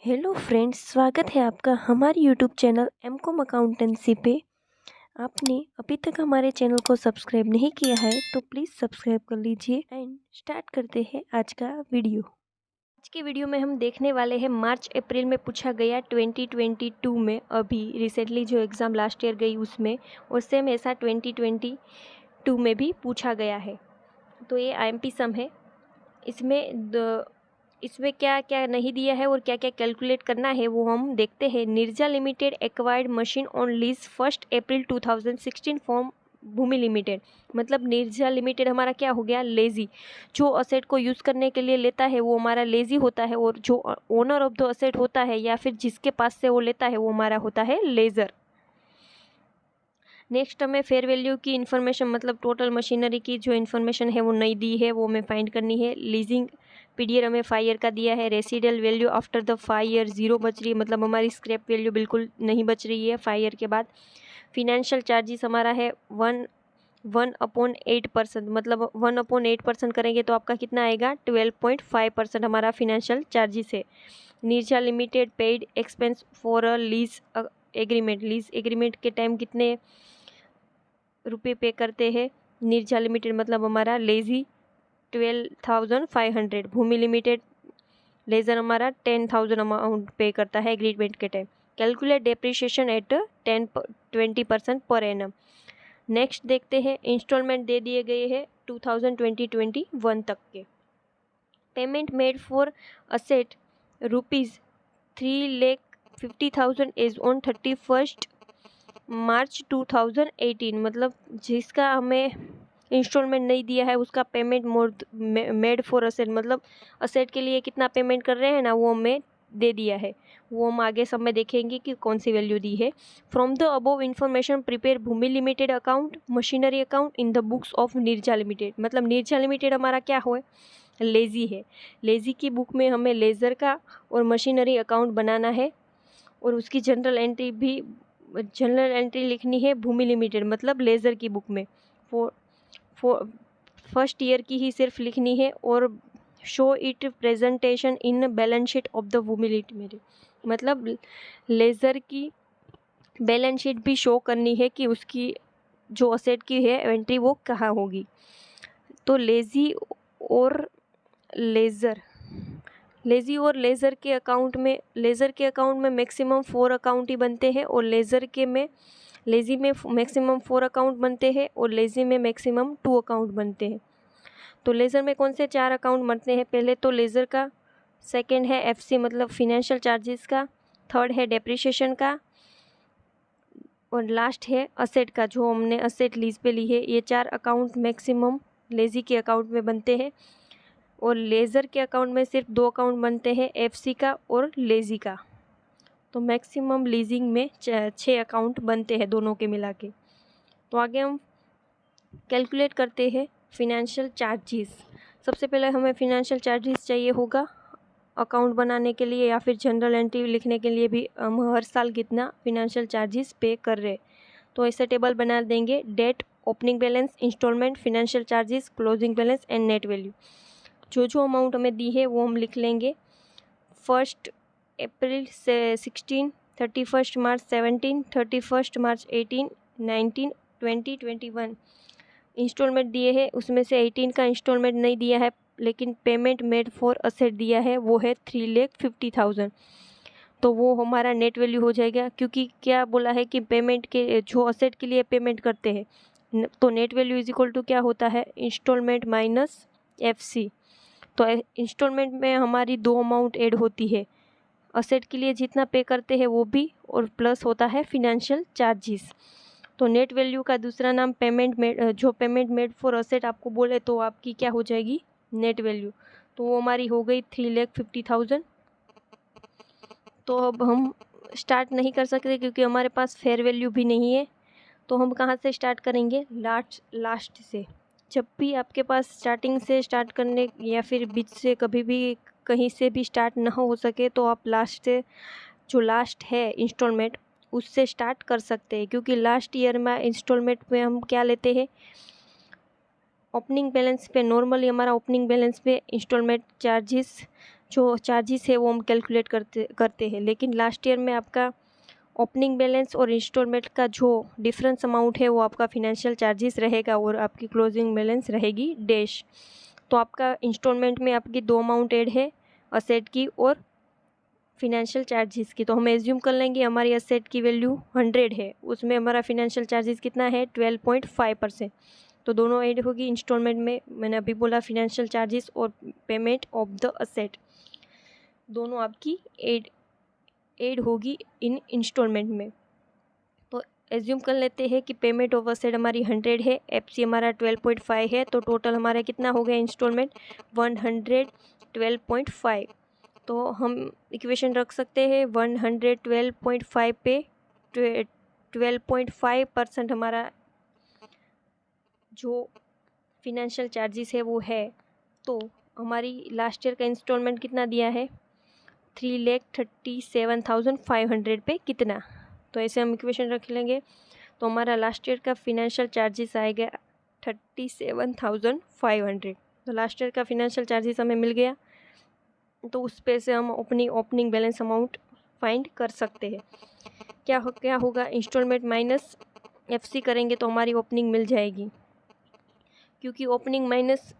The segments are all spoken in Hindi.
हेलो फ्रेंड्स, स्वागत है आपका हमारे यूट्यूब चैनल एमकॉम अकाउंटेंसी पे। आपने अभी तक हमारे चैनल को सब्सक्राइब नहीं किया है तो प्लीज़ सब्सक्राइब कर लीजिए एंड स्टार्ट करते हैं आज का वीडियो। आज के वीडियो में हम देखने वाले हैं मार्च अप्रैल में पूछा गया 2022 में, अभी रिसेंटली जो एग्ज़ाम लास्ट ईयर गई उसमें, और सेम ऐसा 2022 में भी पूछा गया है। तो ये आईएमपी सम है। इसमें क्या क्या नहीं दिया है और क्या क्या कैलकुलेट करना है वो हम देखते हैं। Nirja limited acquired machine on lease 1 April 2016 from Bhumi limited. मतलब निर्जा लिमिटेड हमारा क्या हो गया, लेजी। जो असेट को यूज़ करने के लिए लेता है वो हमारा लेजी होता है, और जो ओनर ऑफ द असेट होता है या फिर जिसके पास से वो लेता है वो हमारा होता है लेज़र। नेक्स्ट हमें फेयर वैल्यू की इन्फॉर्मेशन, मतलब टोटल मशीनरी की जो इन्फॉर्मेशन है वो नहीं दी है, वो हमें फाइंड करनी है। लीजिंग पीडीआर हमें 5 ईयर का दिया है। Residual value after the 5 year 0 बच रही है, मतलब हमारी स्क्रैप वैल्यू बिल्कुल नहीं बच रही है 5 ईयर के बाद। फिनेंशियल चार्जेस हमारा है 1/8%, मतलब 1/8% करेंगे तो आपका कितना आएगा, 12.5% हमारा फिनेंशियल चार्जेस है। Nirja limited paid expense for a lease agreement. Lease agreement के टाइम कितने रुपये पे करते हैं निर्जा लिमिटेड, मतलब हमारा लेजी 12,500। भूमि लिमिटेड लेजर हमारा 10,000 अमाउंट पे करता है एग्रीमेंट के time. Calculate depreciation eight 10-20% per annum. Next देखते हैं, इंस्टॉलमेंट दे दिए गए हैं 2020-21 तक के। Payment made for asset ₹3,50,000 is on 31 मार्च 2018। मतलब जिसका हमें इंस्टॉलमेंट नहीं दिया है उसका पेमेंट मेड फॉर असेट, मतलब असेट के लिए कितना पेमेंट कर रहे हैं ना वो हमें दे दिया है। वो हम आगे सब में देखेंगे कि कौन सी वैल्यू दी है। From the above information prepare Bhumi limited account machinery account in the books of Nirja limited. मतलब निर्जा लिमिटेड हमारा क्या हो, लेजी है। लेजी की बुक में हमें लेज़र का और मशीनरी अकाउंट बनाना है, और उसकी जनरल एंट्री लिखनी है भूमि लिमिटेड, मतलब लेज़र की बुक में फर्स्ट ईयर की ही सिर्फ लिखनी है, और show it presentation in balance sheet of the Bhumi limited. मतलब लेज़र की बैलेंस शीट भी शो करनी है कि उसकी जो असेट की है एंट्री वो कहाँ होगी। तो लेज़ी और लेज़र के अकाउंट में मैक्सिमम 4 अकाउंट ही बनते हैं, और लेज़ी में मैक्सिमम 4 अकाउंट बनते हैं, और लेज़ी में मैक्सिमम 2 अकाउंट बनते हैं। तो लेज़र में कौन से 4 अकाउंट बनते हैं, पहले तो लेज़र का, सेकंड है एफसी मतलब फिनेंशियल चार्जेस का, थर्ड है डेप्रिसिएशन का, और लास्ट है असेट का, जो हमने असेट लीज पे ली है। ये 4 अकाउंट मैक्सिमम लेज़ी के अकाउंट में बनते हैं, और लेज़र के अकाउंट में सिर्फ 2 अकाउंट बनते हैं, एफसी का और लेज़ी का। तो मैक्सिमम लीजिंग में 6 अकाउंट बनते हैं दोनों के मिला के। तो आगे हम कैलकुलेट करते हैं फिनेंशियल चार्जेस। सबसे पहले हमें फिनेंशियल चार्जेस चाहिए होगा अकाउंट बनाने के लिए, या फिर जनरल एंट्री लिखने के लिए भी हम हर साल कितना फिनेंशियल चार्जेस पे कर रहे। तो ऐसे टेबल बना देंगे, date, opening balance, installment, financial charges, closing balance and net value. जो अमाउंट हमें दी है वो हम लिख लेंगे। 1 अप्रैल से 16, 31 मार्च 17, 31 मार्च 18, 19, 20, 21 इंस्टॉलमेंट दिए हैं। उसमें से 18 का इंस्टॉलमेंट नहीं दिया है, लेकिन पेमेंट मेड फॉर असेट दिया है, वो है 3,50,000। तो वो हमारा नेट वैल्यू हो जाएगा, क्योंकि क्या बोला है कि पेमेंट के जो असेट के लिए पेमेंट करते हैं, तो net value is equal to क्या होता है, इंस्टॉलमेंट माइनस एफसी। तो इंस्टॉलमेंट में हमारी 2 अमाउंट ऐड होती है, असेट के लिए जितना पे करते हैं वो भी, और प्लस होता है फिनेंशियल चार्जेस। तो नेट वैल्यू का दूसरा नाम पेमेंट मेड फॉर असेट आपको बोले तो आपकी क्या हो जाएगी, नेट वैल्यू। तो वो हमारी हो गई 3,50,000। तो अब हम स्टार्ट नहीं कर सकते क्योंकि हमारे पास फेयर वैल्यू भी नहीं है। तो हम कहाँ से स्टार्ट करेंगे, लास्ट से। जब भी आपके पास स्टार्टिंग से स्टार्ट करने या फिर बीच से कभी भी कहीं से भी स्टार्ट ना हो सके, तो आप लास्ट से, जो लास्ट है इंस्टॉलमेंट, उससे स्टार्ट कर सकते हैं। क्योंकि लास्ट ईयर में इंस्टॉलमेंट में हम क्या लेते हैं, ओपनिंग बैलेंस पे, नॉर्मली हमारा ओपनिंग बैलेंस पे इंस्टॉलमेंट चार्जेस जो चार्जेस है वो हम कैलकुलेट करते हैं। लेकिन लास्ट ईयर में आपका ओपनिंग बैलेंस और इंस्टॉलमेंट का जो डिफरेंस अमाउंट है वो आपका फिनेंशियल चार्जेस रहेगा और आपकी क्लोजिंग बैलेंस रहेगी डैश। तो आपका इंस्टॉलमेंट में आपकी दो अमाउंट ऐड है, असेट की और फिनेंशियल चार्जेस की। तो हम एज्यूम कर लेंगे हमारी असेट की वैल्यू 100 है, उसमें हमारा फिनेंशियल चार्जेस कितना है 12.5%। तो दोनों ऐड होगी इंस्टॉलमेंट में। मैंने अभी बोला फिनेंशियल चार्जेस और पेमेंट ऑफ द असेट दोनों आपकी ऐड होगी इन इंस्टॉलमेंट में। तो एज्यूम कर लेते हैं कि पेमेंट ऑफ असेट हमारी 100 है, एफसी हमारा 12.5 है, तो टोटल हमारा कितना हो गया इंस्टॉलमेंट 112.5। तो हम इक्वेशन रख सकते हैं 112.5 पे 12.5% हमारा जो फिनेंशियल चार्जेस है वो है। तो हमारी लास्ट ईयर का इंस्टॉलमेंट कितना दिया है 3,37,500 पे कितना। तो ऐसे हम इक्वेशन रख लेंगे। तो हमारा लास्ट ईयर का फिनेंशियल चार्जेस आएगा 37,500। तो लास्ट ईयर का फिनेंशियल चार्जेस हमें मिल गया, तो उस पे से हम अपनी ओपनिंग बैलेंस अमाउंट फाइंड कर सकते हैं। क्या होगा इंस्टॉलमेंट माइनस एफसी करेंगे तो हमारी ओपनिंग मिल जाएगी, क्योंकि ओपनिंग माइनस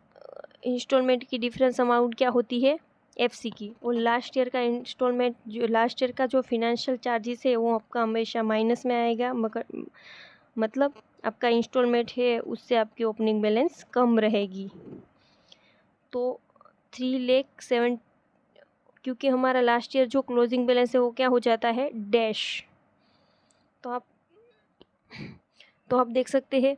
इंस्टॉलमेंट की डिफरेंस अमाउंट क्या होती है एफसी की। और लास्ट ईयर का इंस्टॉलमेंट जो लास्ट ईयर का जो फिनेंशियल चार्जेस है वो आपका हमेशा माइनस में आएगा, मगर मतलब आपका इंस्टॉलमेंट है उससे आपकी ओपनिंग बैलेंस कम रहेगी। तो 3,07,000 क्योंकि हमारा लास्ट ईयर जो क्लोजिंग बैलेंस है वो क्या हो जाता है डैश। तो आप देख सकते हैं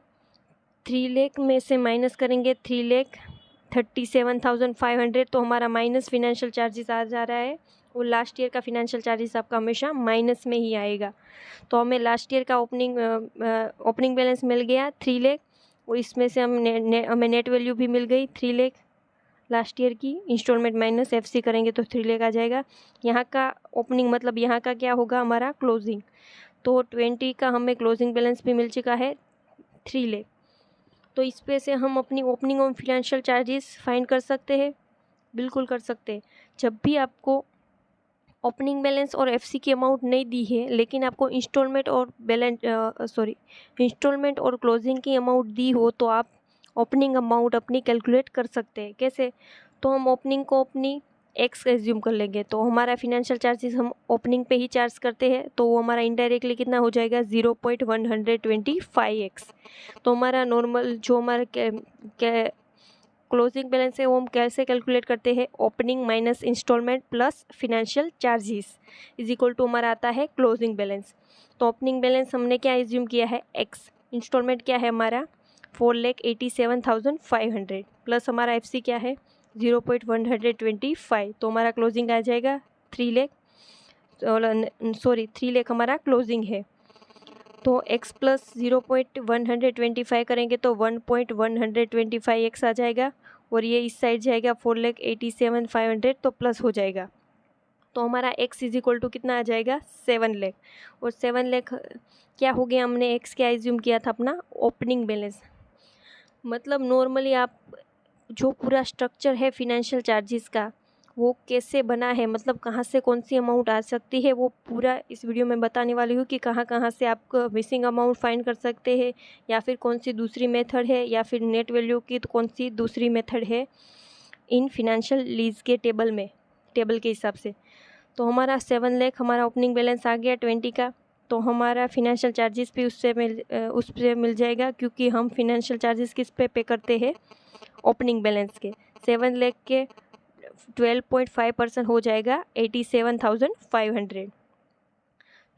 3 लाख में से माइनस करेंगे 3,37,500, तो हमारा माइनस फिनेंशियल चार्जेस आ जा रहा है और लास्ट ईयर का फिनेंशियल चार्जेस आपका हमेशा माइनस में ही आएगा। तो हमें लास्ट ईयर का ओपनिंग बैलेंस मिल गया 3 लाख और इसमें से हमें नेट वैल्यू भी मिल गई 3 लाख लास्ट ईयर की। इंस्टॉलमेंट माइनस एफसी करेंगे तो 3 लाख आ जाएगा। यहाँ का ओपनिंग मतलब यहाँ का क्या होगा हमारा क्लोजिंग। तो 20 का हमें क्लोजिंग बैलेंस भी मिल चुका है 3 लाख। तो इस पे से हम अपनी ओपनिंग और फिनेंशियल चार्जेस फाइंड कर सकते हैं, बिल्कुल कर सकते हैं। जब भी आपको ओपनिंग बैलेंस और एफसी की अमाउंट नहीं दी है लेकिन आपको इंस्टॉलमेंट और क्लोजिंग की अमाउंट दी हो तो आप ओपनिंग अमाउंट अपनी कैलकुलेट कर सकते हैं। कैसे? तो हम ओपनिंग को अपनी एक्स एज्यूम कर लेंगे, तो हमारा फिनेंशियल चार्जेस हम ओपनिंग पे ही चार्ज करते हैं, तो वो हमारा इनडायरेक्टली कितना हो जाएगा 0.125x। तो हमारा नॉर्मल जो हमारा क्लोजिंग बैलेंस है वो हम कैसे कैलकुलेट करते हैं opening minus installment plus financial charges is equal to हमारा आता है क्लोजिंग बैलेंस। तो ओपनिंग बैलेंस हमने क्या एज्यूम किया है एक्स, इंस्टॉलमेंट क्या है हमारा 4,87,500 प्लस हमारा एफसी क्या है 0.125, तो हमारा क्लोजिंग आ जाएगा 3 लाख 3 लाख हमारा क्लोजिंग है। तो x प्लस 0.125 करेंगे तो 1.125x आ जाएगा और ये इस साइड जाएगा 4,87,500 तो प्लस हो जाएगा। तो हमारा x इज इक्वल टू कितना आ जाएगा 7 लाख। और 7 लाख क्या हो गया, हमने x क्या एज्यूम किया था अपना ओपनिंग बैलेंस। मतलब नॉर्मली आप जो पूरा स्ट्रक्चर है फिनेंशियल चार्जेस का वो कैसे बना है, मतलब कहाँ से कौन सी अमाउंट आ सकती है, वो पूरा इस वीडियो में बताने वाली हूँ कि कहाँ से आप मिसिंग अमाउंट फाइंड कर सकते हैं, या फिर कौन सी दूसरी मेथड है, या फिर नेट वैल्यू की तो कौन सी दूसरी मेथड है इन फिनेंशियल लीज के टेबल के हिसाब से। तो हमारा 7 लाख हमारा ओपनिंग बैलेंस आ गया 20 का, तो हमारा फिनेंशियल चार्जेस भी उससे मिल जाएगा, क्योंकि हम फिनेंशियल चार्जेस किस पे करते हैं ओपनिंग बैलेंस के। 7 लाख के 12.5% हो जाएगा 87,500।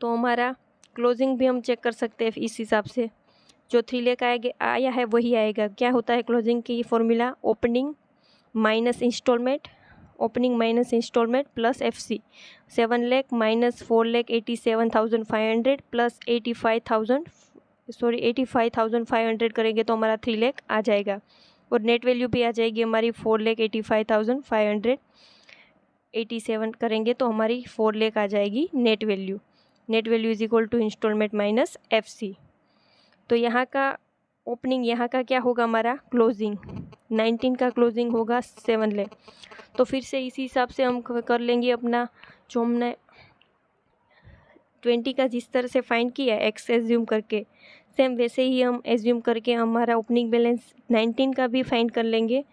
तो हमारा क्लोजिंग भी हम चेक कर सकते हैं इस हिसाब से, जो 3 लाख आया है वही आएगा। क्या होता है क्लोजिंग की formula opening minus installment plus FC. 7 lakh minus 4,87,500 plus 85,500 करेंगे तो हमारा 3 लाख आ जाएगा और नेट वैल्यू भी आ जाएगी हमारी 4,85,500। 87 करेंगे तो हमारी 4 लाख आ जाएगी net value is equal to installment minus FC. तो यहाँ का ओपनिंग यहाँ का क्या होगा हमारा क्लोजिंग, 19 का क्लोजिंग होगा 7 लाख। तो फिर से इसी हिसाब से हम कर लेंगे अपना, जो हमने 20 का जिस तरह से फाइंड किया एक्स एज्यूम करके, सेम वैसे ही हम एज्यूम करके हमारा ओपनिंग बैलेंस 19 का भी फाइंड कर लेंगे।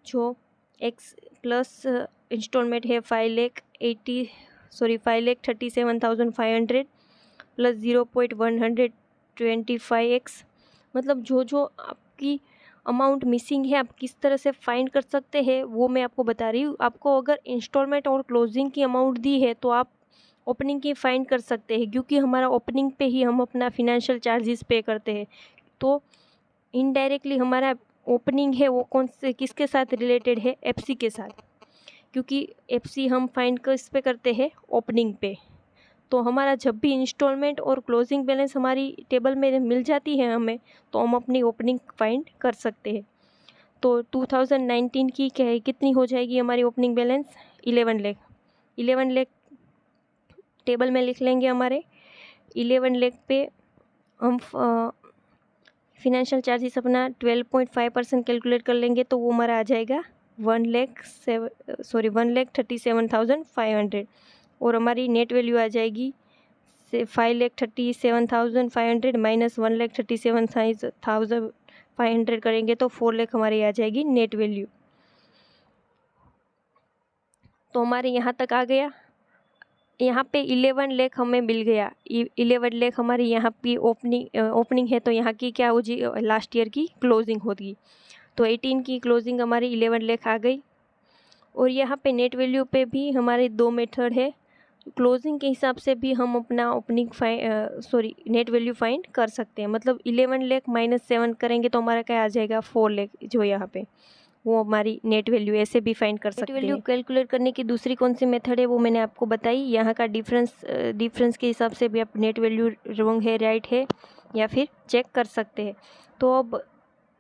जो एक्स प्लस इंस्टॉलमेंट है 5,37,500 प्लस 0.125x, मतलब जो आपकी अमाउंट मिसिंग है आप किस तरह से फाइंड कर सकते हैं वो मैं आपको बता रही हूँ। आपको अगर इंस्टॉलमेंट और क्लोजिंग की अमाउंट दी है तो आप ओपनिंग की फाइंड कर सकते हैं, क्योंकि हमारा ओपनिंग पे ही हम अपना फिनेंशियल चार्जेस पे करते हैं। तो इनडायरेक्टली हमारा ओपनिंग है वो कौन से किसके साथ रिलेटेड है, एफसी के साथ, क्योंकि एफसी हम फाइंड किस पे करते हैं, ओपनिंग पे। तो हमारा जब भी इंस्टॉलमेंट और क्लोजिंग बैलेंस हमारी टेबल में मिल जाती है हमें, तो हम अपनी ओपनिंग फाइंड कर सकते हैं। तो 2019 की कितनी हो जाएगी हमारी opening balance, 11 lakh. 11 lakh table में लिख लेंगे हमारे। 11 लाख पे हम फिनेंशियल चार्जेस अपना 12.5% कैलकुलेट कर लेंगे, तो वो हमारा आ जाएगा 1,37,500, और हमारी नेट वैल्यू आ जाएगी 5,37,500 माइनस 1,37,500 करेंगे तो 4 लाख हमारी आ जाएगी नेट वैल्यू। तो हमारे यहाँ तक आ गया। यहाँ पे 11 लाख हमें मिल गया। 11 लाख हमारी यहाँ पे ओपनिंग है, तो यहाँ की क्या हो जी, लास्ट ईयर की क्लोजिंग होगी। तो 18 की क्लोजिंग हमारी 11 लाख आ गई। और यहाँ पे नेट वैल्यू पे भी हमारे दो मेथड है। क्लोजिंग के हिसाब से भी हम अपना नेट वैल्यू फाइंड कर सकते हैं। मतलब 11 लाख माइनस 7 करेंगे तो हमारा क्या आ जाएगा, 4 लाख, जो यहाँ पे वो हमारी नेट वैल्यू ऐसे भी फाइंड कर सकते हैं। नेट वैल्यू कैलकुलेट करने की दूसरी कौन सी मेथड है वो मैंने आपको बताई। यहाँ का डिफरेंस के हिसाब से भी आप नेट वैल्यू रॉन्ग है राइट है या फिर चेक कर सकते हैं। तो अब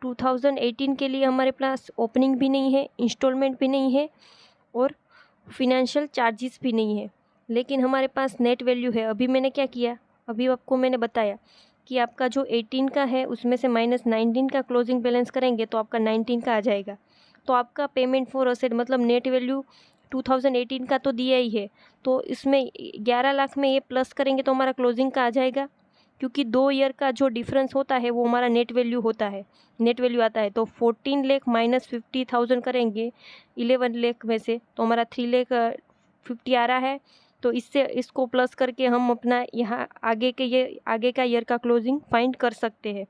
2018 के लिए हमारे पास ओपनिंग भी नहीं है, इंस्टॉलमेंट भी नहीं है और फिनेंशियल चार्जेस भी नहीं है, लेकिन हमारे पास नेट वैल्यू है। अभी मैंने क्या किया, अभी आपको मैंने बताया कि आपका जो 18 का है उसमें से माइनस 19 का क्लोजिंग बैलेंस करेंगे तो आपका 19 का आ जाएगा। तो आपका पेमेंट फॉर असेट मतलब नेट वैल्यू 2018 का तो दिया ही है, तो इसमें 11 लाख में ये प्लस करेंगे तो हमारा क्लोजिंग का आ जाएगा, क्योंकि 2 ईयर का जो डिफरेंस होता है वो हमारा नेट वैल्यू होता है, नेट वैल्यू आता है। तो 14 लाख माइनस 50,000 करेंगे 11 लाख में से, तो हमारा 3 लाख 50 आ रहा है। तो इसको प्लस करके हम अपना यहाँ आगे का ईयर का क्लोजिंग फाइंड कर सकते हैं।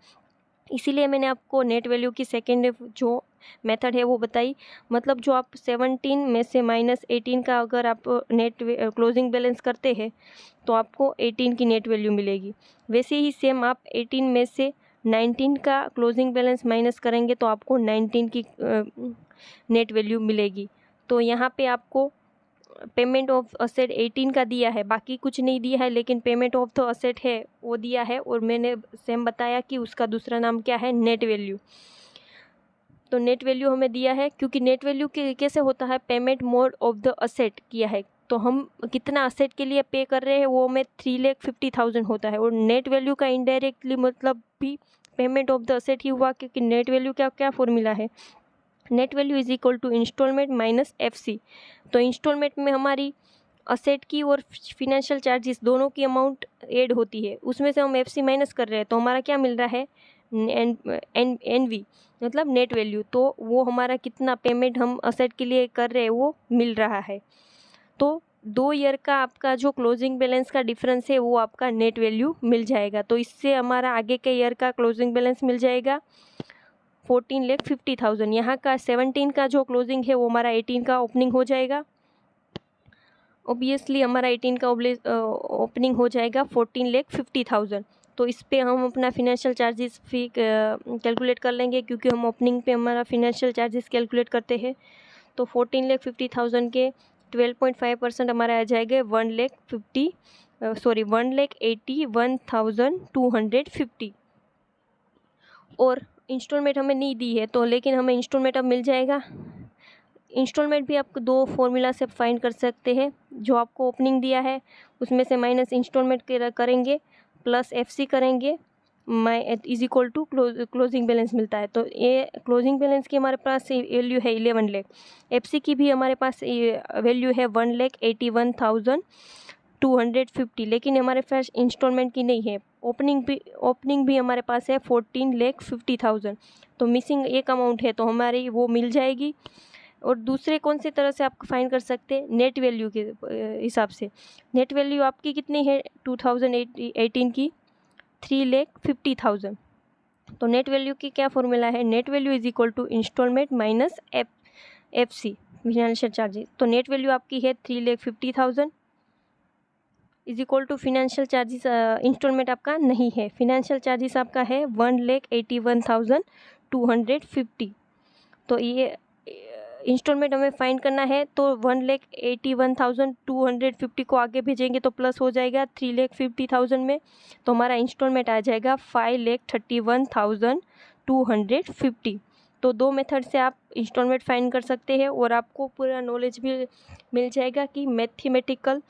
इसीलिए मैंने आपको नेट वैल्यू की सेकेंड जो मेथड है वो बताई। मतलब जो आप 17 में से माइनस 18 का अगर आप क्लोजिंग बैलेंस करते हैं तो आपको 18 की नेट वैल्यू मिलेगी। वैसे ही सेम आप 18 में से 19 का क्लोजिंग बैलेंस माइनस करेंगे तो आपको 19 की नेट वैल्यू मिलेगी। तो यहाँ पे आपको पेमेंट ऑफ असेट 18 का दिया है, बाकी कुछ नहीं दिया है, लेकिन पेमेंट ऑफ द असेट है वो दिया है। और मैंने सेम बताया कि उसका दूसरा नाम क्या है, नेट वैल्यू। तो नेट वैल्यू हमें दिया है, क्योंकि नेट वैल्यू कैसे होता है, payment mode of the asset किया है, तो हम कितना असेट के लिए पे कर रहे हैं वो हमें 3,50,000 होता है। और नेट वैल्यू का इनडायरेक्टली मतलब भी पेमेंट ऑफ द असेट ही हुआ, क्योंकि नेट वैल्यू का क्या फॉर्मूला है, net value is equal to installment minus FC. तो इंस्टॉलमेंट में हमारी असेट की और फिनेंशियल चार्जेस दोनों की अमाउंट ऐड होती है, उसमें से हम एफसी माइनस कर रहे हैं तो हमारा क्या मिल रहा है, एनवी मतलब नेट वैल्यू। तो वो हमारा कितना पेमेंट हम असेट के लिए कर रहे हैं वो मिल रहा है। तो 2 ईयर का आपका जो क्लोजिंग बैलेंस का डिफरेंस है वो आपका नेट वैल्यू मिल जाएगा। तो इससे हमारा आगे के ईयर का क्लोजिंग बैलेंस मिल जाएगा 14,50,000। यहाँ का 17 का जो क्लोजिंग है वो हमारा 18 का ओपनिंग हो जाएगा। ऑब्वियसली हमारा 18 का ओपनिंग हो जाएगा 14,50,000। तो इस पे हम अपना फिनेंशियल चार्जेस फी कैलकुलेट कर लेंगे, क्योंकि हम ओपनिंग पे हमारा फिनेंशियल चार्जेस कैलकुलेट करते हैं। तो 14,50,000 के 12.5% हमारा आ जाएगा 1,81,250। और इंस्टॉलमेंट हमें नहीं दी है तो, लेकिन हमें इंस्टॉलमेंट अब मिल जाएगा। इंस्टॉलमेंट भी आप 2 फॉर्मूला से फाइंड कर सकते हैं। जो आपको ओपनिंग दिया है उसमें से माइनस इंस्टॉलमेंट करेंगे प्लस एफसी करेंगे is equal to closing balance मिलता है। तो ये क्लोजिंग बैलेंस की हमारे पास वैल्यू है 11 लाख। एफसी की भी हमारे पास वैल्यू है 1,81,250, लेकिन हमारे पास इंस्टॉलमेंट की नहीं है। ओपनिंग भी हमारे पास है 14,50,000। तो मिसिंग एक अमाउंट है, तो हमारी वो मिल जाएगी। और दूसरे कौन सी तरह से आप फाइंड कर सकते हैं, नेट वैल्यू के हिसाब से। नेट वैल्यू आपकी कितनी है 2018 की 3,50,000। तो नेट वैल्यू की क्या फॉर्मूला है, net value is equal to installment minus FC financial charges. तो नेट वैल्यू आपकी है 3,50,000 is equal to financial charges. Installment आपका नहीं है, फिनेंशियल चार्जेस आपका है 1,81,250। तो ये इंस्टॉलमेंट हमें फाइंड करना है, तो 1,81,250 को आगे भेजेंगे तो प्लस हो जाएगा 3,50,000 में। तो हमारा इंस्टॉलमेंट आ जाएगा 5,31,250। तो दो मेथड से आप इंस्टॉलमेंट फाइंड कर सकते हैं, और आपको पूरा नॉलेज भी मिल जाएगा कि मैथमेटिकल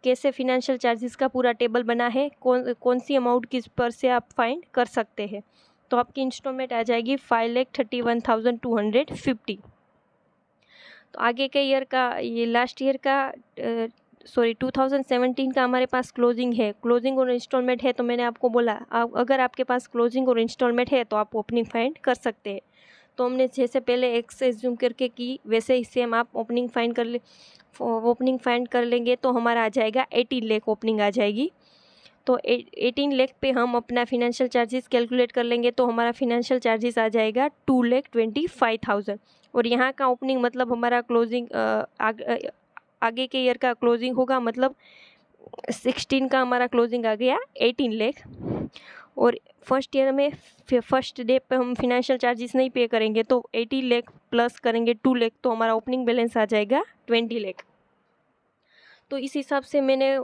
कैसे फिनेंशियल चार्जेस का पूरा टेबल बना है, कौन सी अमाउंट किस पर से आप फाइंड कर सकते हैं। तो आपकी इंस्टॉलमेंट आ जाएगी 5,31,250। तो आगे के ईयर का, ये लास्ट ईयर का 2017 का हमारे पास क्लोजिंग है, क्लोजिंग और इंस्टॉलमेंट है। तो मैंने आपको बोला अगर आपके पास क्लोजिंग और इंस्टॉलमेंट है तो आप ओपनिंग फाइंड कर सकते हैं। तो हमने जैसे पहले एक्स एज्यूम करके की, वैसे ही सेम आप ओपनिंग फाइंड कर लेंगे तो हमारा आ जाएगा 18 लाख ओपनिंग आ जाएगी। तो 18 लाख पे हम अपना फिनेंशियल चार्जेस कैलकुलेट कर लेंगे, तो हमारा फिनेंशियल चार्जेस आ जाएगा 2,25,000। और यहाँ का ओपनिंग मतलब हमारा क्लोजिंग आगे के ईयर का क्लोजिंग होगा, मतलब 16 का हमारा क्लोजिंग आ गया 18 लाख। और फर्स्ट ईयर में फर्स्ट डे पे हम फिनेंशियल चार्जेस नहीं पे करेंगे, तो 18 लाख प्लस करेंगे 2 लाख, तो हमारा ओपनिंग बैलेंस आ जाएगा 20 लाख। तो इस हिसाब से मैंने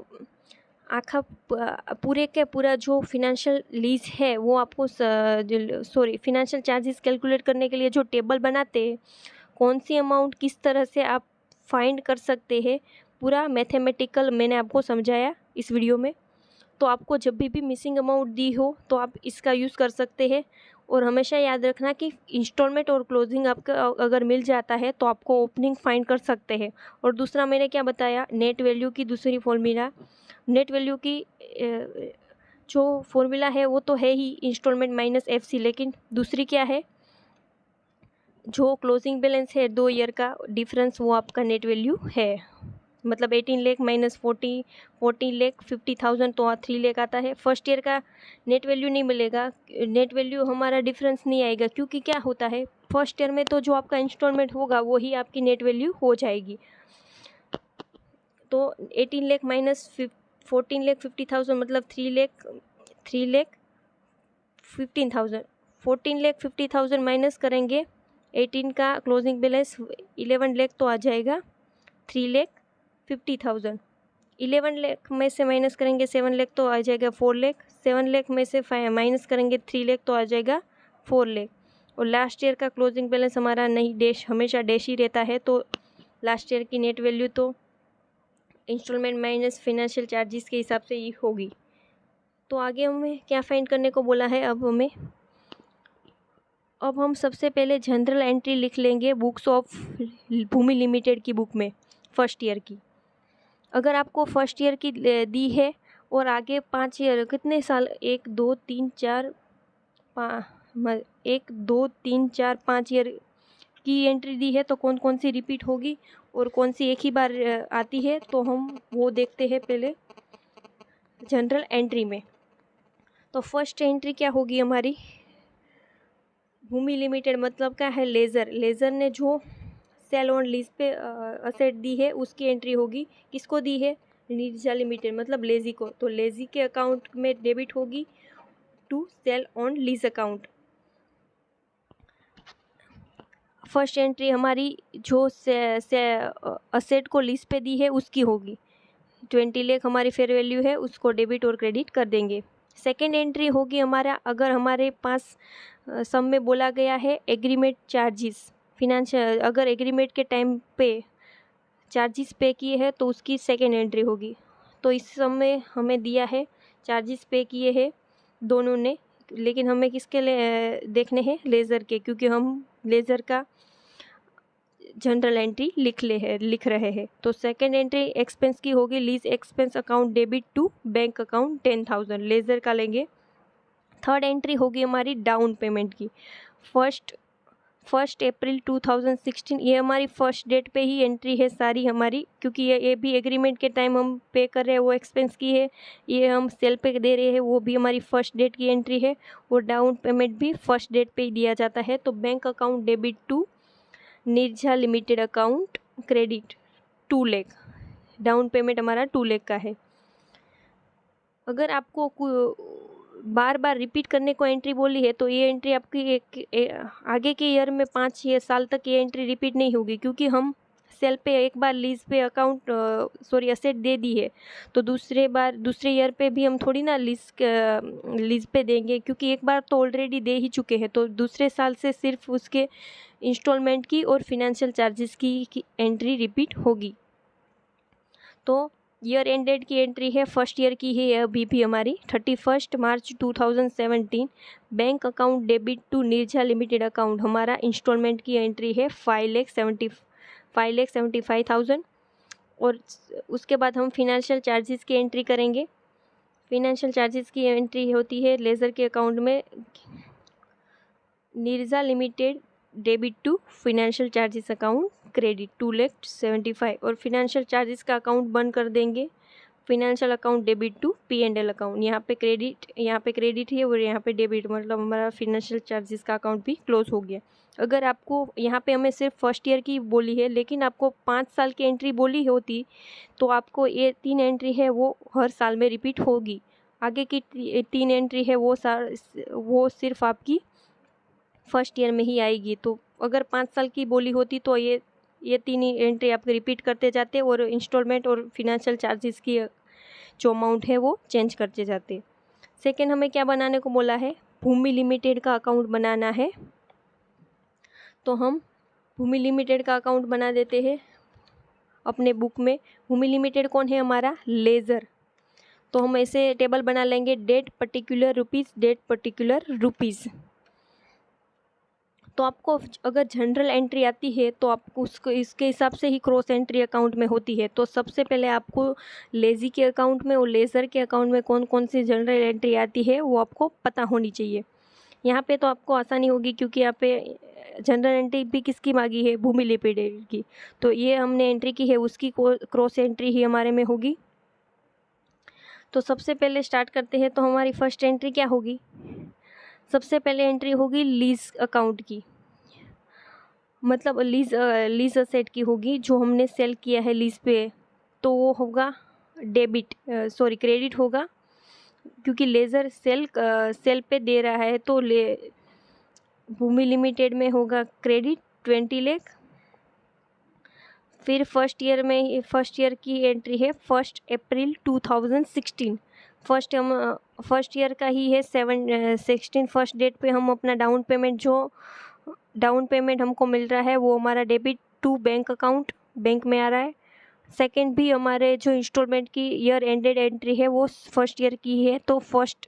आखा पूरे के पूरा जो फिनेंशियल लीज है वो आपको फिनेंशियल चार्जेस कैलकुलेट करने के लिए जो टेबल बनाते हैं, कौन सी अमाउंट किस तरह से आप फाइंड कर सकते हैं, पूरा मैथमेटिकल मैंने आपको समझाया इस वीडियो में। तो आपको जब भी मिसिंग अमाउंट दी हो तो आप इसका यूज़ कर सकते हैं। और हमेशा याद रखना कि इंस्टॉलमेंट और क्लोजिंग आपका अगर मिल जाता है तो आपको ओपनिंग फाइंड कर सकते हैं। और दूसरा मैंने क्या बताया, नेट वैल्यू की दूसरी फॉर्मूला, नेट वैल्यू की जो फॉर्मूला है वो तो है ही इंस्टॉलमेंट माइनस एफसी, लेकिन दूसरी क्या है, जो क्लोजिंग बैलेंस है 2 ईयर का डिफरेंस, वो आपका नेट वैल्यू है। मतलब 18 लाख माइनस 14,50,000 तो 3 लाख आता है। फर्स्ट ईयर का नेट वैल्यू नहीं मिलेगा, नेट वैल्यू हमारा डिफरेंस नहीं आएगा, क्योंकि क्या होता है फर्स्ट ईयर में तो जो आपका इंस्टॉलमेंट होगा वही आपकी नेट वैल्यू हो जाएगी। तो 18 लाख माइनस 14,50,000 मतलब 3,15,000। 14,50,000 माइनस करेंगे 18 का क्लोजिंग बैलेंस 11 लाख, तो आ जाएगा 3,50,000। 11 लाख में से माइनस करेंगे 7 लाख, तो आ जाएगा 4 लाख। 7 लाख में से माइनस करेंगे 3 लाख, तो आ जाएगा 4 लाख। और लास्ट ईयर का क्लोजिंग बैलेंस हमारा नहीं डैश, हमेशा डैश ही रहता है, तो लास्ट ईयर की नेट वैल्यू तो इंस्टॉलमेंट माइनस फिनेंशियल चार्जेस के हिसाब से ही होगी। तो आगे हमें क्या फाइंड करने को बोला है, अब हम सबसे पहले जनरल एंट्री लिख लेंगे बुक्स ऑफ भूमि लिमिटेड की बुक में फर्स्ट ईयर की। अगर आपको फर्स्ट ईयर की दी है और आगे 5 ईयर, कितने साल, 1 2 3 4 5 ईयर की एंट्री दी है, तो कौन कौन सी रिपीट होगी और कौन सी एक ही बार आती है, तो हम वो देखते हैं पहले जनरल एंट्री में। तो फर्स्ट एंट्री क्या होगी हमारी, भूमि लिमिटेड मतलब क्या है, लेज़र ने जो सेल ऑन लीज पे असेट दी है उसकी एंट्री होगी। किसको दी है, नीरजा लिमिटेड मतलब लेजी को, तो लेजी के अकाउंट में डेबिट होगी to sale on lease account. First entry हमारी जो असेट को लीज पे दी है उसकी होगी, 20 लाख हमारी फेयर वैल्यू है, उसको डेबिट और क्रेडिट कर देंगे। सेकेंड एंट्री होगी हमारा, अगर हमारे पास सम में बोला गया है एग्रीमेंट चार्जेस, फिनेंशियल अगर एग्रीमेंट के टाइम पे चार्जेस पे किए हैं तो उसकी सेकेंड एंट्री होगी। तो इस सम में हमें दिया है चार्जेस पे किए हैं दोनों ने लेकिन हमें किसके लिए देखने हैं, लेज़र के, क्योंकि हम लेज़र का जनरल एंट्री लिख रहे हैं। तो सेकंड एंट्री एक्सपेंस की होगी, lease expense account debit to bank account 10,000, lessor का लेंगे। थर्ड एंट्री होगी हमारी डाउन पेमेंट की, फर्स्ट अप्रैल 2016, ये हमारी फर्स्ट डेट पे ही एंट्री है सारी हमारी, क्योंकि ये भी एग्रीमेंट के टाइम हम पे कर रहे हैं वो एक्सपेंस की है, ये हम सेल पे दे रहे हैं वो भी हमारी फर्स्ट डेट की एंट्री है, और डाउन पेमेंट भी फर्स्ट डेट पे ही दिया जाता है। तो bank account debit to Nirja limited account credit 2 lakh, down payment हमारा 2 लाख का है। अगर आपको बार बार रिपीट करने को एंट्री बोली है तो ये एंट्री आपकी आगे के ईयर में 5-6 साल तक ये एंट्री रिपीट नहीं होगी, क्योंकि हम सेल पे एक बार लीज पे अकाउंट असेट दे दी है, तो दूसरे ईयर पे भी हम थोड़ी ना लीज पे देंगे, क्योंकि एक बार तो ऑलरेडी दे ही चुके हैं। तो दूसरे साल से सिर्फ उसके इंस्टॉलमेंट की और फिनेंशियल चार्जेस की एंट्री रिपीट होगी। तो ईयर एंडेड की एंट्री है, फर्स्ट ईयर की है अभी भी हमारी 31 March 2017, bank account debit to Nirja limited account, हमारा इंस्टॉलमेंट की एंट्री है 5,75,000, और उसके बाद हम फिनेंशियल चार्जेस की एंट्री करेंगे। फिनेंशियल चार्जेस की एंट्री होती है लेज़र के अकाउंट में, Nirja limited debit to financial charges account credit 2,75,000, और फिनेंशियल चार्जेस का अकाउंट बंद कर देंगे, financial account debit to P&L account, यहाँ पे क्रेडिट है और यहाँ पे डेबिट, मतलब हमारा फिनेंशियल चार्जेस का अकाउंट भी क्लोज हो गया। अगर आपको यहाँ पे हमें सिर्फ फर्स्ट ईयर की बोली है, लेकिन आपको 5 साल की एंट्री बोली होती तो आपको ये 3 एंट्री है वो हर साल में रिपीट होगी। आगे की 3 एंट्री है वो सिर्फ आपकी फर्स्ट ईयर में ही आएगी। तो अगर 5 साल की बोली होती तो ये 3 ही एंट्री आपके रिपीट करते जाते और इंस्टॉलमेंट और फिनेंशियल चार्जेस की जो अमाउंट है वो चेंज करते जाते। सेकेंड हमें क्या बनाने को बोला है, भूमि लिमिटेड का अकाउंट बनाना है। तो हम भूमि लिमिटेड का अकाउंट बना देते हैं अपने बुक में। भूमि लिमिटेड कौन है, हमारा लेज़र। तो हम ऐसे टेबल बना लेंगे, डेट पर्टिकुलर रुपीज़। तो आपको अगर जनरल एंट्री आती है तो आपको उसको इसके हिसाब से ही क्रॉस एंट्री अकाउंट में होती है। तो सबसे पहले आपको लेज़ी के अकाउंट में और लेज़र के अकाउंट में कौन कौन सी जनरल एंट्री आती है वो आपको पता होनी चाहिए। यहाँ पे तो आपको आसानी होगी, क्योंकि यहाँ पे जनरल एंट्री भी किसकी मांगी है, भूमि लिमिटेड की। तो ये हमने एंट्री की है, उसकी क्रॉस एंट्री ही हमारे में होगी। तो सबसे पहले स्टार्ट करते हैं। तो हमारी फर्स्ट एंट्री क्या होगी, सबसे पहले एंट्री होगी लीज अकाउंट की, मतलब लीज असेट की होगी, जो हमने सेल किया है लीज पे, तो वो होगा क्रेडिट होगा, क्योंकि लेज़र सेल पे दे रहा है। तो भूमि लिमिटेड में होगा क्रेडिट 20 लाख। फिर फर्स्ट ईयर की एंट्री है 1 अप्रैल 2016, फर्स्ट ईयर का ही है 16 फर्स्ट डेट पे हम अपना डाउन पेमेंट हमको मिल रहा है वो हमारा debit to bank account, bank में आ रहा है। सेकंड भी हमारे जो इंस्टॉलमेंट की ईयर एंडेड एंट्री है वो फर्स्ट ईयर की है, तो 1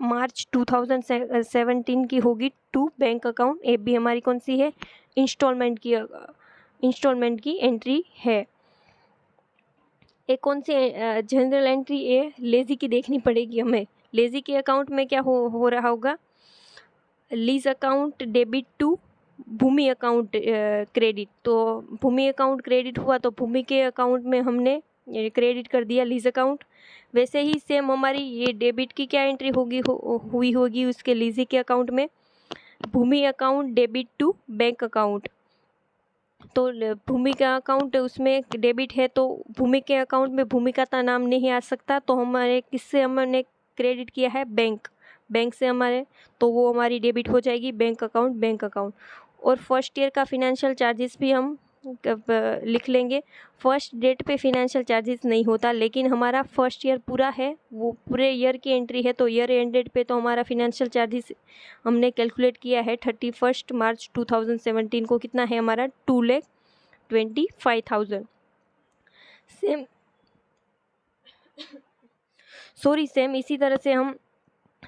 मार्च 2017 की होगी टू बैंक अकाउंट। ये भी हमारी कौन सी है, इंस्टॉलमेंट की एंट्री है। एक कौन सी जनरल एंट्री ये लेज़ी की देखनी पड़ेगी हमें। लेज़ी के अकाउंट में क्या हो रहा होगा, lease account debit to Bhumi account credit. तो भूमि अकाउंट क्रेडिट हुआ तो भूमि के अकाउंट में हमने क्रेडिट कर दिया लीज अकाउंट। वैसे ही सेम हमारी ये डेबिट की क्या एंट्री हुई होगी उसके लीजी के अकाउंट में, Bhoomi account debit to bank account. तो भूमि का अकाउंट उसमें डेबिट है, तो भूमि के अकाउंट में भूमि का नाम नहीं आ सकता, तो हमारे किससे हमने क्रेडिट किया है, बैंक से हमारे, तो वो हमारी डेबिट हो जाएगी बैंक अकाउंट। और फर्स्ट ईयर का फिनेंशियल चार्जेस भी हम लिख लेंगे। फर्स्ट डेट पे फिनेंशियल चार्जेस नहीं होता, लेकिन हमारा फर्स्ट ईयर पूरा है, वो पूरे ईयर की एंट्री है, तो ईयर एंड डेट पे तो हमारा फिनेंशियल चार्जेस हमने कैलकुलेट किया है 31 मार्च 2017 को, कितना है हमारा 2,25,000। सेम इसी तरह से हम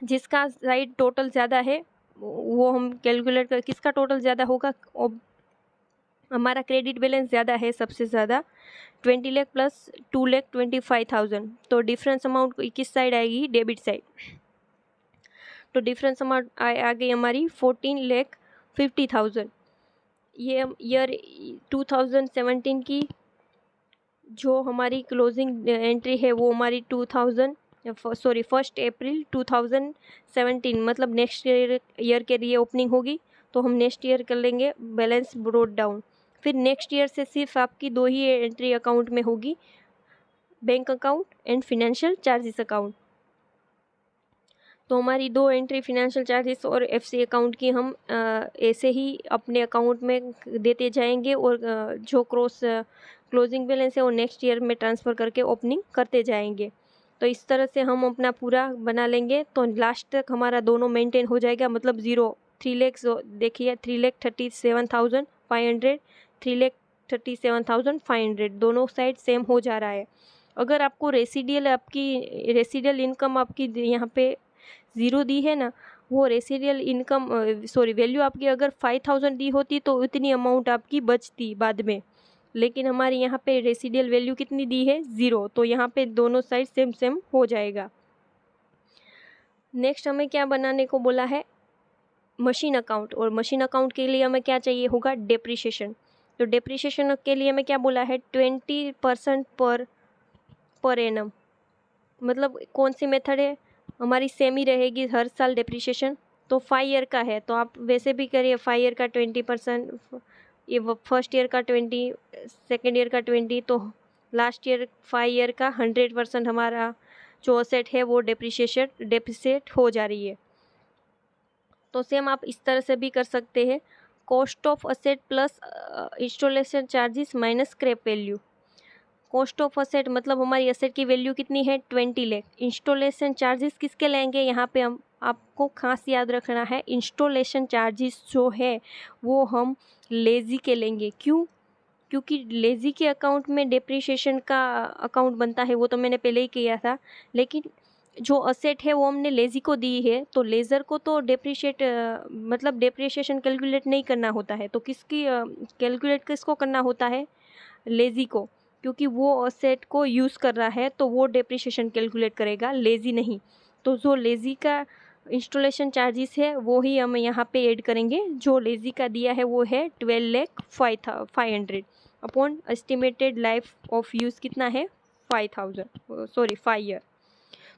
जिसका साइड टोटल ज़्यादा है वो हम कैलकुलेट कर, किसका टोटल ज़्यादा होगा, हमारा क्रेडिट बैलेंस ज़्यादा है सबसे ज़्यादा 20 लाख प्लस 2,25,000, तो डिफरेंस अमाउंट किस साइड आएगी, डेबिट साइड। तो डिफरेंस अमाउंट आ गई हमारी 14,50,000। ये ईयर 2017 की जो हमारी क्लोजिंग एंट्री है वो हमारी 1 अप्रैल 2017, मतलब नेक्स्ट ईयर के लिए ओपनिंग होगी, तो हम नेक्स्ट ईयर कर लेंगे बैलेंस ब्रोट डाउन। फिर नेक्स्ट ईयर से सिर्फ आपकी 2 ही एंट्री अकाउंट में होगी, bank account and financial charges account. तो हमारी 2 एंट्री फिनेंशियल चार्जेस और एफसी अकाउंट की हम ऐसे ही अपने अकाउंट में देते जाएंगे, और जो क्लोजिंग बैलेंस है वो नेक्स्ट ईयर में ट्रांसफ़र करके ओपनिंग करते जाएंगे। तो इस तरह से हम अपना पूरा बना लेंगे, तो लास्ट तक हमारा दोनों मेंटेन हो जाएगा, मतलब 3 लाख देखिए 3,37,500, 3,37,500 दोनों साइड सेम हो जा रहा है। अगर आपको रेसिडियल इनकम आपकी यहाँ पे 0 दी है ना, वो रेसिडियल इनकम वैल्यू आपकी अगर 5,000 दी होती तो इतनी अमाउंट आपकी बचती बाद में, लेकिन हमारे यहाँ पे रेसिडियल वैल्यू कितनी दी है, 0, तो यहाँ पे दोनों साइड सेम सेम हो जाएगा। नेक्स्ट हमें क्या बनाने को बोला है, मशीन अकाउंट, और मशीन अकाउंट के लिए हमें क्या चाहिए होगा, डेप्रिसिएशन। तो डेप्रिसिएशन के लिए हमें क्या बोला है, 20% पर एनम, मतलब कौन सी मेथड है हमारी, सेम ही रहेगी हर साल डेप्रिसिएशन। तो 5 ईयर का है तो आप वैसे भी करिए, 5 ईयर का 20%, ये फर्स्ट ईयर का 20, सेकेंड ईयर का 20, तो लास्ट ईयर 5 ईयर का 100% हमारा जो असेट है वो डेप्रिसिएट हो जा रही है। तो सेम आप इस तरह से भी कर सकते हैं, cost of asset plus installation charges minus scrap value. Cost of asset मतलब हमारी असेट की वैल्यू कितनी है, 20 लाख। इंस्टॉलेशन चार्जेस किसके लेंगे, यहाँ पे हम आपको खास याद रखना है, इंस्टॉलेशन चार्जेस जो है वो हम लेज़ी के लेंगे। क्यों, क्योंकि लेज़ी के अकाउंट में डेप्रिसिएशन का अकाउंट बनता है, वो तो मैंने पहले ही किया था, लेकिन जो असेट है वो हमने लेज़ी को दी है, तो लेज़र को तो मतलब डेप्रिसिएशन कैलकुलेट नहीं करना होता है, तो कैलकुलेट किसको करना होता है, लेज़ी को, क्योंकि वो असेट को यूज़ कर रहा है तो वो डेप्रिसिएशन कैलकुलेट करेगा, लेज़ी नहीं। तो जो लेज़ी का इंस्टॉलेशन चार्जेस है वो ही हम यहाँ पे ऐड करेंगे, जो लेज़ी का दिया है वो है 12,05,500 upon estimated life of use कितना है, 5 ईयर।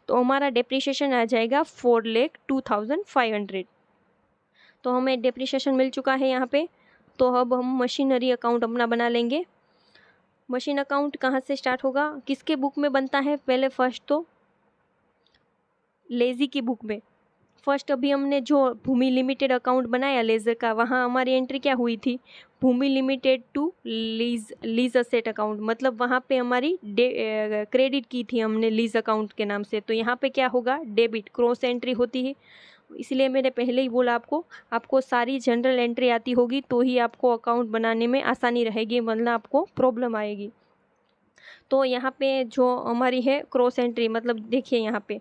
तो हमारा डेप्रिसिएशन आ जाएगा 4,02,500। तो हमें डेप्रिसिएशन मिल चुका है यहाँ पे। तो अब हम मशीनरी अकाउंट अपना बना लेंगे। मशीन अकाउंट कहाँ से स्टार्ट होगा, किसके बुक में बनता है, पहले फर्स्ट तो लेज़ी की बुक में। फर्स्ट अभी हमने जो भूमि लिमिटेड अकाउंट बनाया लेज़र का, वहाँ हमारी एंट्री क्या हुई थी, Bhoomi limited to lease asset account, मतलब वहाँ पे हमारी क्रेडिट की थी हमने लीज अकाउंट के नाम से। तो यहाँ पे क्या होगा, डेबिट, क्रॉस एंट्री होती है, इसलिए मैंने पहले ही बोला आपको सारी जनरल एंट्री आती होगी तो ही आपको अकाउंट बनाने में आसानी रहेगी, वरना आपको प्रॉब्लम आएगी। तो यहाँ पे जो हमारी है क्रॉस एंट्री, मतलब देखिए यहाँ पे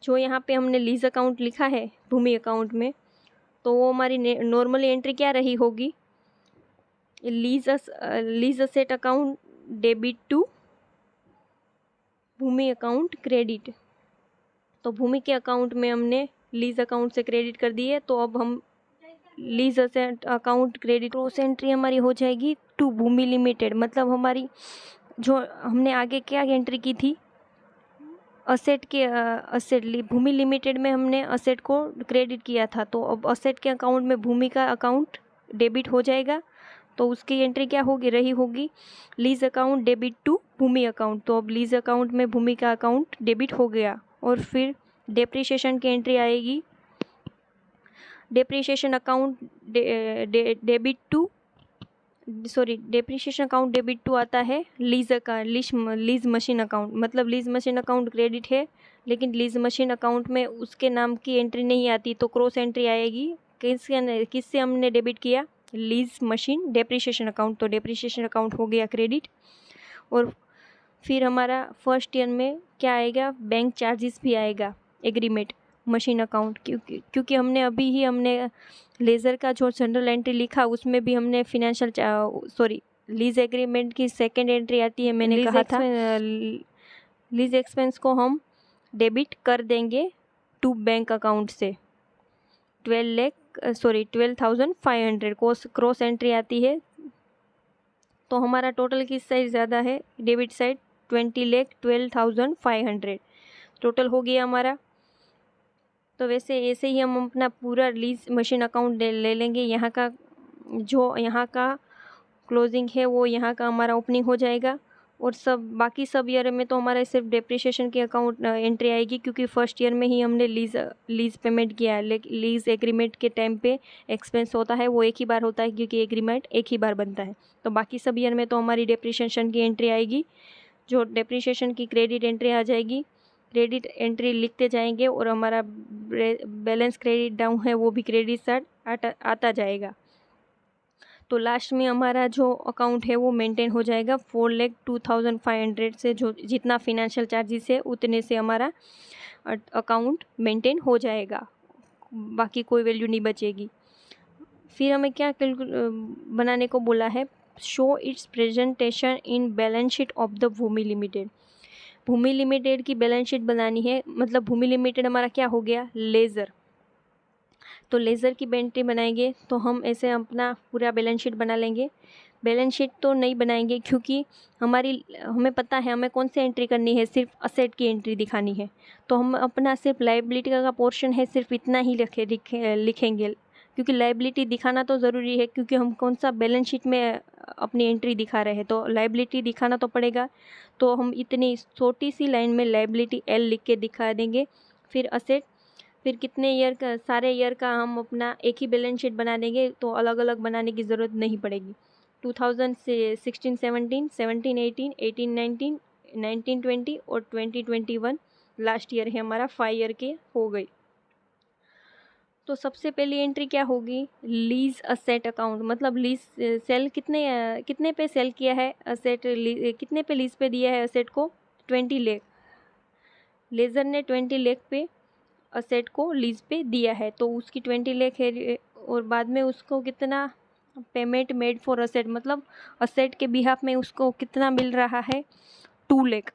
जो यहाँ पे हमने लीज अकाउंट लिखा है भूमि अकाउंट में, तो वो हमारी नॉर्मली एंट्री क्या रही होगी, lease asset account debit to Bhumi account credit. तो भूमि के अकाउंट में हमने लीज अकाउंट से क्रेडिट कर दी है, तो अब हम lease asset account credit cross entry हमारी हो जाएगी टू भूमि लिमिटेड, मतलब हमारी जो हमने आगे क्या एंट्री की थी, भूमि लिमिटेड में हमने असेट को क्रेडिट किया था, तो अब असेट के अकाउंट में भूमि का अकाउंट डेबिट हो जाएगा, तो उसकी एंट्री क्या होगी lease account debit to Bhumi account. तो अब लीज अकाउंट में भूमि का अकाउंट डेबिट हो गया, और फिर डेप्रिसिएशन की एंट्री आएगी, depreciation account depreciation account debit to आता है लीज मशीन अकाउंट, मतलब लीज मशीन अकाउंट क्रेडिट है, लेकिन लीज मशीन अकाउंट में उसके नाम की एंट्री नहीं आती, तो क्रॉस एंट्री आएगी, किससे हमने डेबिट किया, लीज मशीन डेप्रिसिएशन अकाउंट, तो डेप्रिसिएशन अकाउंट हो गया क्रेडिट। और फिर हमारा फर्स्ट ईयर में क्या आएगा, बैंक चार्जेस भी आएगा, एग्रीमेंट, मशीन अकाउंट, क्योंकि हमने लेज़र का जो जनरल एंट्री लिखा उसमें भी हमने फिनेंशियल लीज एग्रीमेंट की सेकेंड एंट्री आती है। मैंने कहा था लीज एक्सपेंस को हम डेबिट कर देंगे टू बैंक अकाउंट से 12,500 क्रॉस एंट्री आती है। तो हमारा टोटल किस साइड ज़्यादा है, डेबिट साइड 20,12,500 टोटल हो गया हमारा। तो वैसे ऐसे ही हम अपना पूरा लीज मशीन अकाउंट ले लेंगे। यहाँ का क्लोजिंग है वो यहाँ का हमारा ओपनिंग हो जाएगा, और बाकी सब ईयर में तो हमारा सिर्फ डेप्रिसिएशन की अकाउंट एंट्री आएगी, क्योंकि फर्स्ट ईयर में ही हमने लीज पेमेंट किया है। लीज एग्रीमेंट के टाइम पे एक्सपेंस होता है वो एक ही बार होता है, क्योंकि एग्रीमेंट एक ही बार बनता है। तो बाकी सब ईयर में तो हमारी डेप्रिसिएशन की एंट्री आएगी, जो डेप्रिसिएशन की क्रेडिट एंट्री आ जाएगी। क्रेडिट एंट्री लिखते जाएंगे और हमारा बैलेंस क्रेडिट डाउन है वो भी क्रेडिट साइड आता जाएगा। तो लास्ट में हमारा जो अकाउंट है वो मेंटेन हो जाएगा 4,02,500 से, जो जितना फिनेंशियल चार्जेस है उतने से हमारा अकाउंट मेंटेन हो जाएगा, बाकी कोई वैल्यू नहीं बचेगी। फिर हमें क्या बनाने को बोला है, show its presentation in balance sheet of the Bhumi limited. Bhumi limited की बैलेंस शीट बनानी है, मतलब भूमि लिमिटेड हमारा क्या हो गया, लेज़र। तो लेज़र की एंट्री बनाएंगे तो हम ऐसे अपना पूरा बैलेंस शीट बना लेंगे। बैलेंस शीट तो नहीं बनाएंगे, क्योंकि हमें पता है हमें कौन सी एंट्री करनी है, सिर्फ असेट की एंट्री दिखानी है। तो हम अपना सिर्फ लायबिलिटी का पोर्शन है सिर्फ इतना ही लिखेंगे, क्योंकि लायबिलिटी दिखाना तो ज़रूरी है, क्योंकि हम कौन सा बैलेंस शीट में अपनी एंट्री दिखा रहे हैं, तो लायबिलिटी दिखाना तो पड़ेगा। तो हम इतनी छोटी सी लाइन में लायबिलिटी एल लिख के दिखा देंगे। फिर असेट, फिर कितने ईयर का, सारे ईयर का हम अपना एक ही बैलेंस शीट बना देंगे, तो अलग अलग बनाने की ज़रूरत नहीं पड़ेगी। 2016-17, 17-18, 18-19, 19-20 और 20-21 लास्ट ईयर है हमारा, 5 ईयर के हो गई। तो सबसे पहली एंट्री क्या होगी, लीज असेट अकाउंट, मतलब लीज सेल कितने पे सेल किया है असेट, कितने पे लीज पे दिया है असेट को, 20 लाख। लेज़र ने 20 लाख पे असेट को लीज पे दिया है, तो उसकी 20 लाख है, और बाद में उसको कितना पेमेंट मेड फॉर असेट, मतलब असेट के बिहाफ में उसको कितना मिल रहा है, 2 लाख।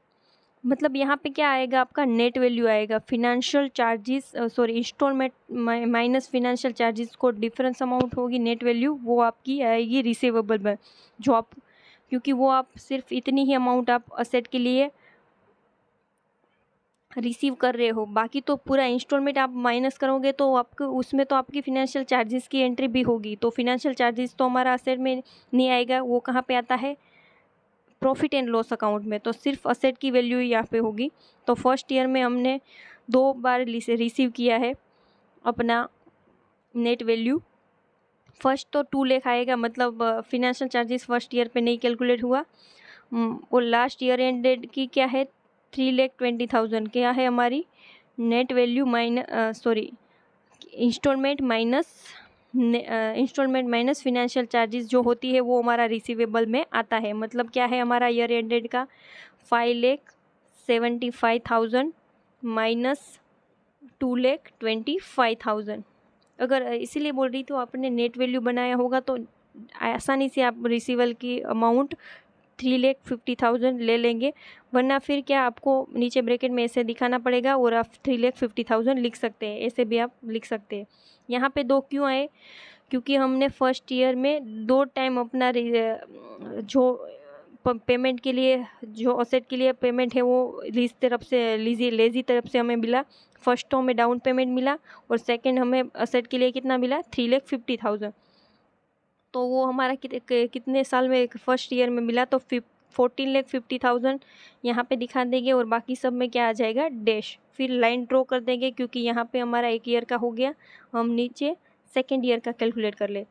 मतलब यहाँ पे क्या आएगा, आपका नेट वैल्यू आएगा, financial charges installment minus financial charges को डिफरेंस अमाउंट होगी नेट वैल्यू, वो आपकी आएगी रिसीवेबल में, क्योंकि वो आप सिर्फ इतनी ही अमाउंट आप असेट के लिए रिसीव कर रहे हो, बाकी तो पूरा इंस्टॉलमेंट आप माइनस करोगे तो आपको उसमें तो आपकी फिनेंशियल चार्जेस की एंट्री भी होगी। तो फिनेंशियल चार्जेस तो हमारा असेट में नहीं आएगा, वो कहाँ पे आता है, प्रॉफिट एंड लॉस अकाउंट में। तो सिर्फ असेट की वैल्यू यहाँ पे होगी। तो फर्स्ट ईयर में हमने 2 बार रिसीव किया है अपना नेट वैल्यू। फर्स्ट तो 2 लाख आएगा, मतलब फिनेंशियल चार्जेस फर्स्ट ईयर पे नहीं कैलकुलेट हुआ, और लास्ट ईयर एंडेड की क्या है, 3,20,000 क्या है हमारी net value installment minus financial charges जो होती है वो हमारा रिसीवेबल में आता है। मतलब क्या है हमारा ईयर एंडेड का 5,75,000 माइनस 2,25,000। अगर इसीलिए बोल रही तो आपने नेट वैल्यू बनाया होगा तो आसानी से आप रिसीवेबल की अमाउंट 3,50,000 ले लेंगे, वरना फिर क्या आपको नीचे ब्रैकेट में ऐसे दिखाना पड़ेगा और आप 3,50,000 लिख सकते हैं, ऐसे भी आप लिख सकते हैं। यहाँ पे 2 क्यों आए, क्योंकि हमने फर्स्ट ईयर में 2 टाइम अपना जो पेमेंट के लिए, जो असेट के लिए पेमेंट है वो लेज़ी तरफ से हमें मिला। फर्स्ट तो हमें डाउन पेमेंट मिला और सेकेंड हमें असेट के लिए कितना मिला, 3,50,000। तो वो हमारा कितने साल में, फर्स्ट ईयर में मिला, तो 14,50,000 यहाँ पे दिखा देंगे और बाकी सब में क्या आ जाएगा, डैश। फिर लाइन ड्रॉ कर देंगे, क्योंकि यहाँ पे हमारा 1 ईयर का हो गया, हम नीचे सेकेंड ईयर का कैलकुलेट कर ले।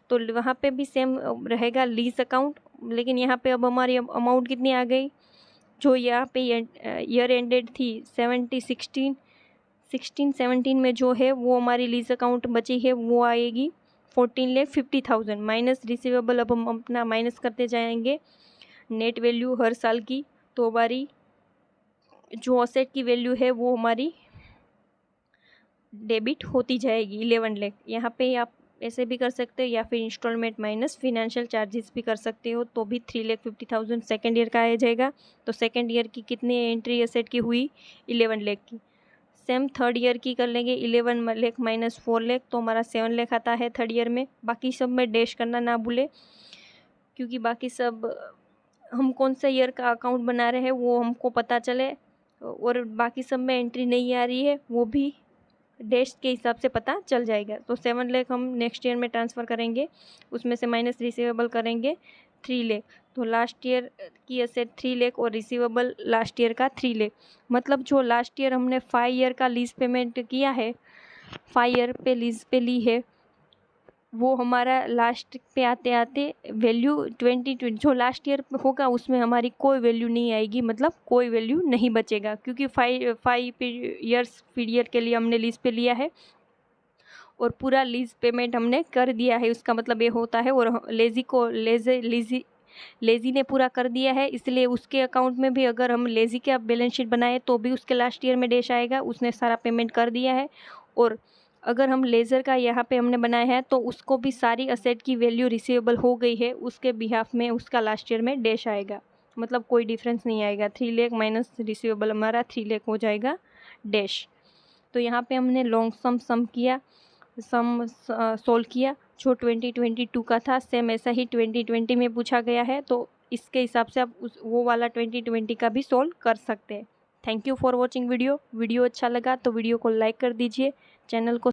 तो वहाँ पे भी सेम रहेगा लीज अकाउंट, लेकिन यहाँ पे अब हमारी अमाउंट कितनी आ गई, जो यहाँ पे ईयर एंडेड थी 16-17 में जो है वो हमारी लीज अकाउंट बची है, वो आएगी 14,50,000 माइनस रिसीवेबल। अब हम अपना माइनस करते जाएंगे नेट वैल्यू हर साल की, तो हमारी जो असेट की वैल्यू है वो हमारी डेबिट होती जाएगी 11 लाख। यहाँ पे आप ऐसे भी कर सकते हो या फिर इंस्टॉलमेंट माइनस फिनेंशियल चार्जेस भी कर सकते हो, तो भी 3,50,000 सेकेंड ईयर का आ जाएगा। तो सेकेंड ईयर की कितनी एंट्री एसेट की हुई? 11 लाख की। सेम थर्ड ईयर की कर लेंगे, 11 लाख माइनस 4 लाख, तो हमारा 7 लाख आता है थर्ड ईयर में। बाकी सब में डैश करना ना भूले, क्योंकि बाकी सब हम कौन सा ईयर का अकाउंट बना रहे हैं वो हमको पता चले, और बाकी सब में एंट्री नहीं आ रही है वो भी डैश के हिसाब से पता चल जाएगा। तो 7 लाख हम नेक्स्ट ईयर में ट्रांसफ़र करेंगे, उसमें से माइनस रिसीवेबल करेंगे 3 लाख। तो लास्ट ईयर की एसेट 3 लाख और रिसीवेबल लास्ट ईयर का 3 लाख। मतलब जो लास्ट ईयर हमने 5 ईयर का लीज़ पेमेंट किया है, 5 ईयर पे लीज़ पे ली है, वो हमारा लास्ट पे आते आते वैल्यू 2020 जो लास्ट ईयर होगा उसमें हमारी कोई वैल्यू नहीं आएगी, मतलब कोई वैल्यू नहीं बचेगा, क्योंकि 5 ईयर्स पीरियड के लिए हमने लीज़ पे लिया है और पूरा लीज़ पेमेंट हमने कर दिया है। उसका मतलब ये होता है, और लेज़ी ने पूरा कर दिया है, इसलिए उसके अकाउंट में भी अगर हम लेज़ी के बैलेंस शीट बनाए तो भी उसके लास्ट ईयर में डैश आएगा, उसने सारा पेमेंट कर दिया है। और अगर हम लेज़र का यहाँ पे हमने बनाया है तो उसको भी सारी असेट की वैल्यू रिसीवेबल हो गई है, उसके बिहाफ में उसका लास्ट ईयर में डैश आएगा, मतलब कोई डिफरेंस नहीं आएगा। 3 लाख माइनस रिसीवेबल हमारा 3 लाख हो जाएगा डैश। तो यहाँ पे हमने लॉन्ग सम किया, सम सोल्व किया। जो 2022 का था सेम ऐसा ही 2020 में पूछा गया है, तो इसके हिसाब से आप वो वाला 2020 का भी सोल्व कर सकते हैं। Thank you for watching video अच्छा लगा तो वीडियो को लाइक कर दीजिए, चैनल को